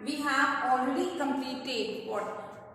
we have already completed what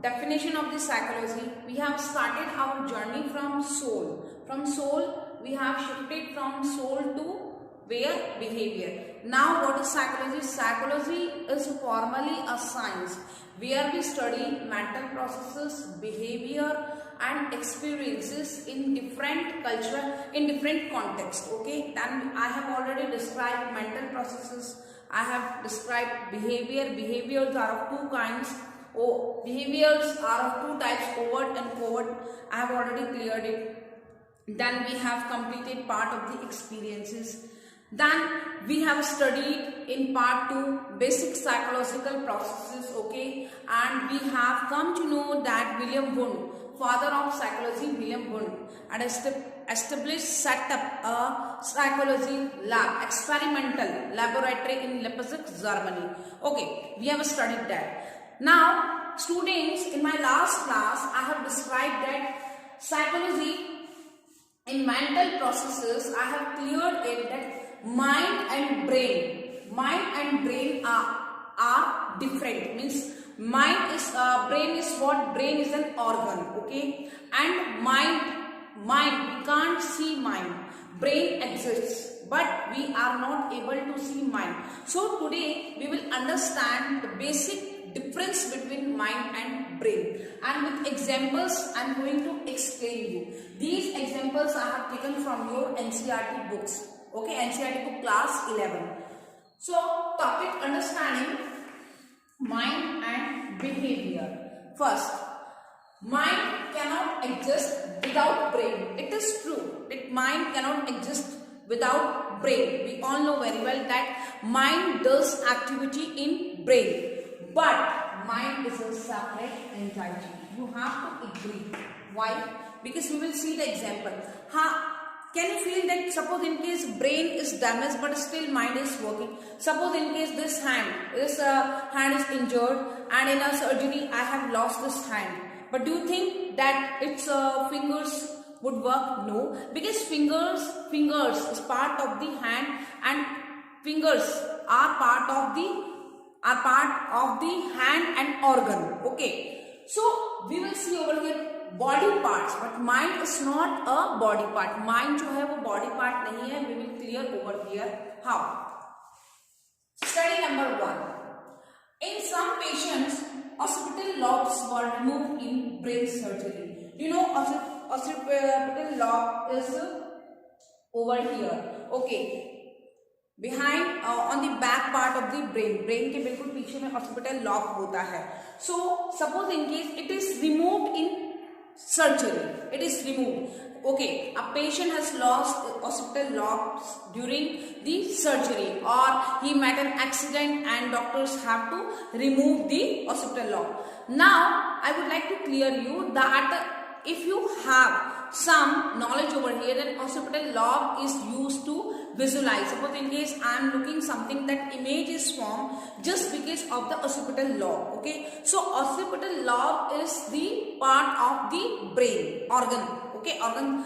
definition of the psychology. We have started our journey from soul. From soul, we have shifted from soul to where? Behavior. Now what is psychology? Psychology is formally a science where we study mental processes, behavior and experiences in different cultural, in different contexts. Okay, then I have already described mental processes. I have described behavior. Behaviors are of two kinds. Behaviors are of two types, overt and covert. I have already cleared it. Then we have completed part of the experiences. Then we have studied in part 2 basic psychological processes, okay, and we have come to know that William Wundt, father of psychology, William Wundt, had set up a psychology lab, experimental laboratory in Leipzig, Germany. Okay, we have studied that. Now, students, in my last class, I have described that psychology in mental processes. I have cleared it that mind and brain are different. Means mind is brain is what? Brain is an organ, okay, and mind we can't see mind. Brain exists, but we are not able to see mind. So today we will understand the basic difference between mind and brain, and with examples I am going to explain you. These examples I have taken from your NCERT books. Okay, NCERT book class 11. So, topic understanding mind and behavior. First, mind cannot exist without brain. It is true that mind cannot exist without brain. We all know very well that mind does activity in brain, but mind is a separate entity. You have to agree. Why? Because we will see the example. Can you feel that suppose in case brain is damaged but still mind is working? Suppose in case this hand is injured and in a surgery I have lost this hand. But do you think that its fingers would work? No, because fingers is part of the hand and fingers are part of the hand and organ. Okay, so we will see over here body parts, but mind is not a body part. Mind जो है वो body part नहीं है. We will clear over here how. Study number 1. In some patients, occipital lobes were removed in brain surgery. You know occipital lobe is over here. Okay. Behind on the back part of the brain के बिल्कुल पीछे में occipital lobe होता है. So suppose in case it is removed in surgery, it is removed. Okay, a patient has lost occipital lobes during the surgery, or he met an accident and doctors have to remove the occipital lobe. Now I would like to clear you that if you have some knowledge over here, then occipital lobe is used to visualize. Suppose in case I am looking something, that image is formed just because of the occipital lobe. Okay, so occipital lobe is the part of the brain organ. Okay, organ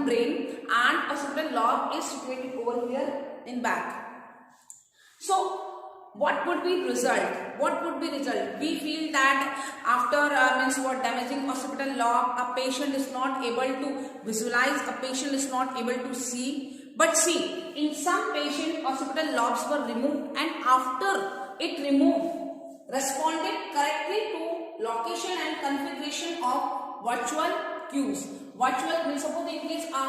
brain, and occipital lobe is situated over here in back. So what would be result? What would be result? We feel that after damaging occipital lobe, a patient is not able to visualize, a patient is not able to see. But see, in some patient, occipital lobes were removed, and after it removed, responded correctly to location and configuration of virtual cues. Virtual means suppose in case a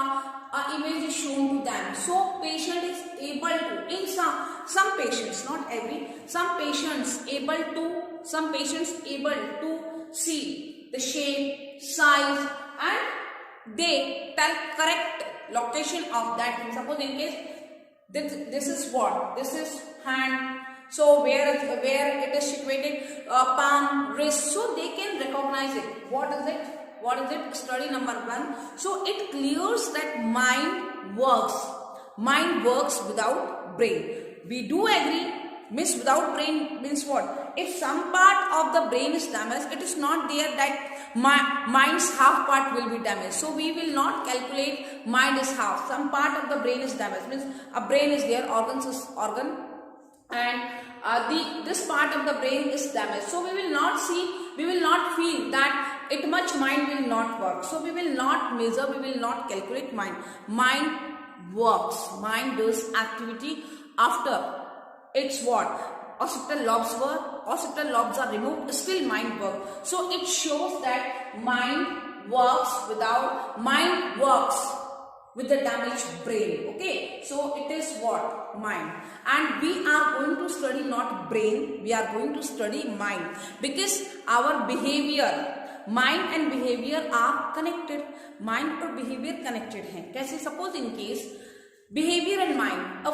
image is shown to them, so patient is able to, in some patients, not every, some patients able to see the shape, size, and they tell correct location of that. Suppose in case this is what? This is hand. So where it is situated, palm, wrist. So they can recognize it. What is it? What is it? Study number 1. So it clears that mind works. Mind works without brain. We do agree. Means without brain means what? If some part of the brain is damaged, it is not there that mind's half part will be damaged. So we will not calculate mind is half. Some part of the brain is damaged. Means a brain is there, organ, and this part of the brain is damaged. So we will not feel that it much mind will not work. So we will not measure, we will not calculate mind. Mind works. Mind does activity after it's what? Occipital lobes are removed, still mind works. So it shows that mind works with the damaged brain. Okay, so it is what? Mind. And we are going to study not brain, we are going to study mind, because our behavior, mind and behavior are connected. Mind और behavior connected हैं. कैसे? Suppose in case behavior and mind,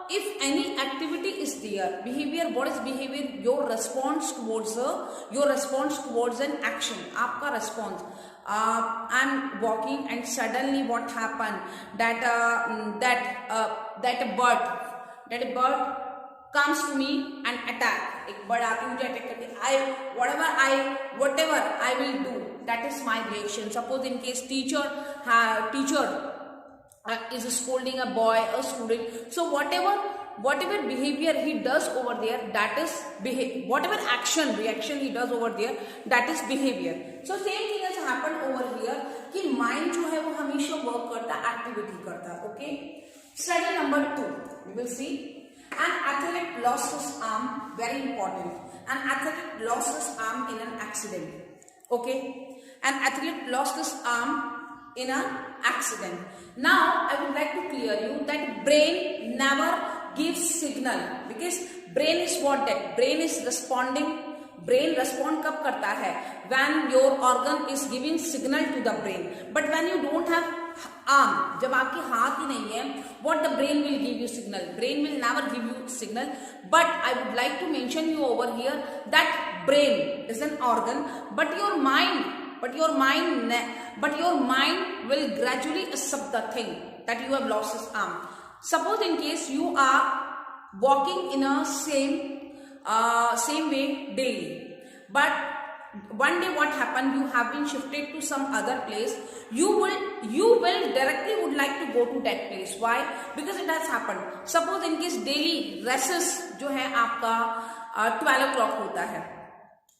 if any activity is there, behavior, what is behavior? Your response towards an action. आपका response. I'm walking and suddenly what happened? That a bird comes to me and attack. एक bird आके मुझे attack करती है. Whatever I will do, that is my reaction. Suppose in case teacher is scolding a boy, a student. So whatever behavior he does over there, that is whatever reaction he does over there, that is behavior. So same thing has happened over here कि mind जो है वो हमेशा work करता है, activity करता है. Okay. Study number 2. We will see. An athlete lost his arm. Very important. An athlete lost his arm in an accident. Okay. An athlete lost his arm in an accident. Now I would like to clear you that brain never gives signal, because brain is what? That brain is responding. Brain respond कब करता है? When your organ is giving signal to the brain. But when you don't have arm, जब आपके हाथ ही नहीं है, what the brain will give you signal? Brain will never give you signal. But I would like to mention you over here that brain is an organ, but your mind will gradually accept the thing that you have lost his arm. Suppose in case you are walking in a same way daily, but one day what happened? You have been shifted to some other place. You will directly would like to go to that place. Why? Because it has happened. Suppose in case daily recess जो है आपका 12 o'clock होता है.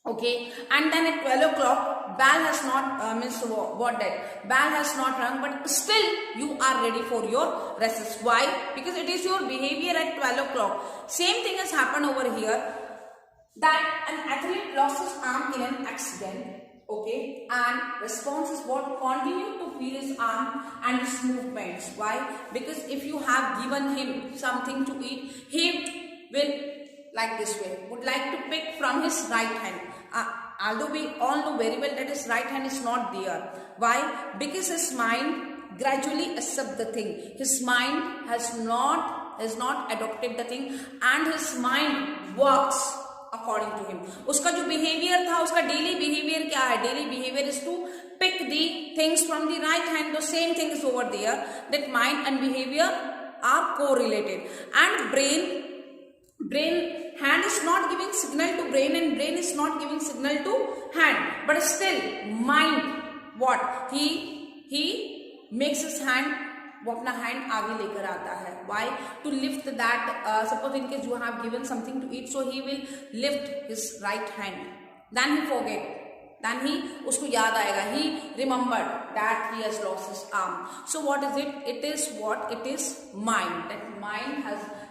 Okay, and then at 12 o'clock, bell has not bell has not rung, but still you are ready for your recess. Why? Because it is your behavior at 12 o'clock. Same thing has happened over here, that an athlete lost his arm in an accident. Okay, and response is what? Continue to feel his arm and his movements. Why? Because if you have given him something to eat, he will, like this way, would like to pick from his right hand. Although we all know very well that his right hand is not there. Why? Because his mind gradually accepts the thing. His mind has not adopted the thing, and his mind works according to him. उसका जो behavior था, उसका daily behavior क्या है? Daily behavior is to pick the things from the right hand. The same thing is over there. That mind and behavior are correlated, and brain hand is not giving signal to brain, and brain is not giving signal to hand, but still mind what? He makes his hand, वो अपना hand आगे लेकर आता है. Why? To lift that, suppose in case you have given something to eat, so he will lift his right hand. Then he forget. Then उसको याद आएगा. He remembered that he has lost his arm. So what is it? It is what? It is mind. That mind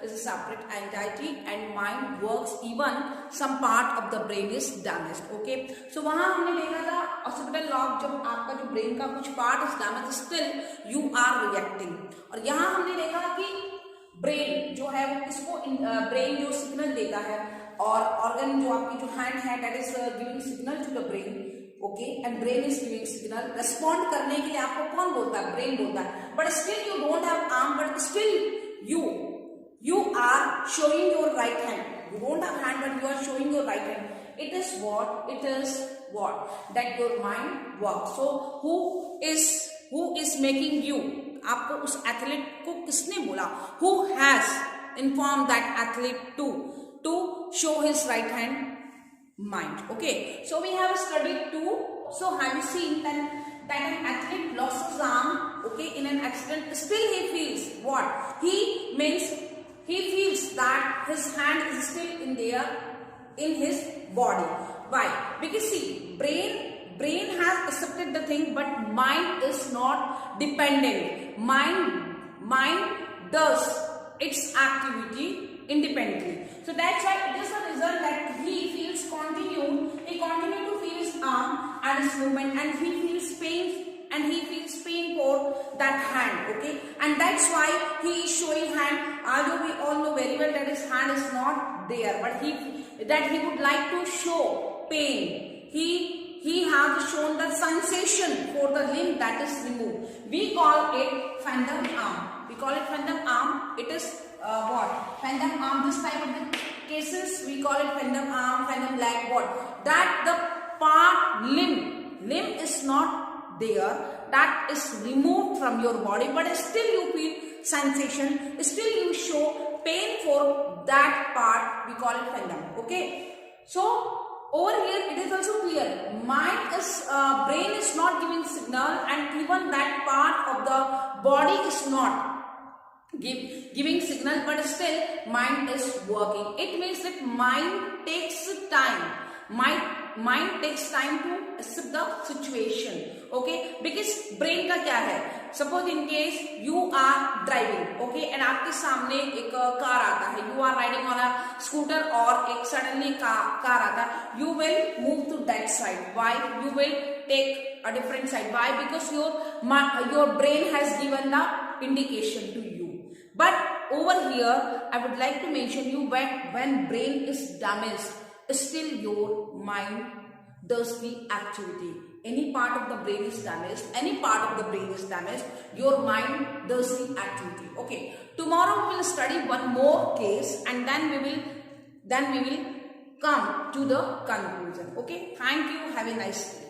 is a separate entity, and mind works even some part of the brain is damaged. Okay. So वहाँ हमने देखा था occipital lobe, जब आपका जो brain का कुछ part is damaged, still you are reacting. और यहाँ हमने देखा कि brain जो है वो किसको brain जो signal देता है, और organ जो आपकी जो hand है, that is giving signal to the brain. Okay, and brain is giving signal. Respond करने के लिए आपको कौन बोलता है? Brain बोलता है. But still you don't have arm, but still you are showing your right hand. You don't have hand, but you are showing your right hand. It is what? It is what? That your mind works. So who is making you? आपको उस athlete को किसने बोला? Who has informed that athlete to show his right hand? Mind. Okay, so we have studied 2. So have you seen that an athlete lost his arm, okay, in an accident? Still he feels what? He means he feels that his hand is still in there in his body. Why? Because see, brain has accepted the thing, but mind is not dependent. Mind does its activity independently. So that's why it is a result that he feels he continue to feel his arm and his movement, and he feels pain for that hand. Okay, and that's why he is showing hand, although we all know very well that his hand is not there, but he would like to show pain. He has shown the sensation for the limb that is removed. We call it phantom arm. We call it phantom arm. It is what? Phantom arm. This type of the cases we call it phantom arm, phantom leg. What? That the part limb is not there. That is removed from your body, but still you feel sensation. Still you show pain for that part. We call it phantom. Okay. So over here it is also clear, brain is not giving signal, and even that part of the body is not giving signal, but still mind is working. It means that mind takes time. Mind takes time to accept the situation. Okay, because brain का क्या है? Suppose in case you are driving, okay, and आपके सामने एक car आता है. You are riding on a scooter और एक suddenly कार आता है. You will move to that side. Why? You will take a different side. Why? Because your brain has given the indication to you. But over here, I would like to mention you when brain is damaged, still your mind does the activity. Any part of the brain is damaged, your mind does the activity. Okay. Tomorrow we will study one more case, and then we will come to the conclusion. Okay. Thank you. Have a nice day.